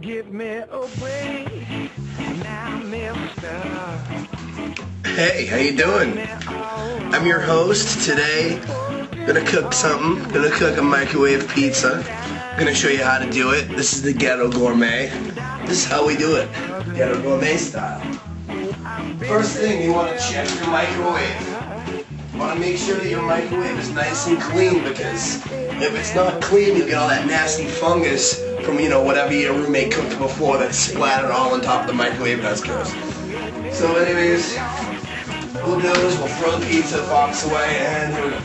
Give me a break now, mister. Hey, how you doing? I'm your host today. Gonna cook something. Gonna cook a microwave pizza. Gonna show you how to do it. This is the ghetto gourmet. This is how we do it. Ghetto gourmet style. First thing, you want to check your microwave. You want to make sure that your microwave is nice and clean, because if it's not clean, you'll get all that nasty fungus from, whatever your roommate cooked before that's splattered all on top of the microwave. That's gross. So anyways, what we'll do is we'll throw the pizza box away, and here we go.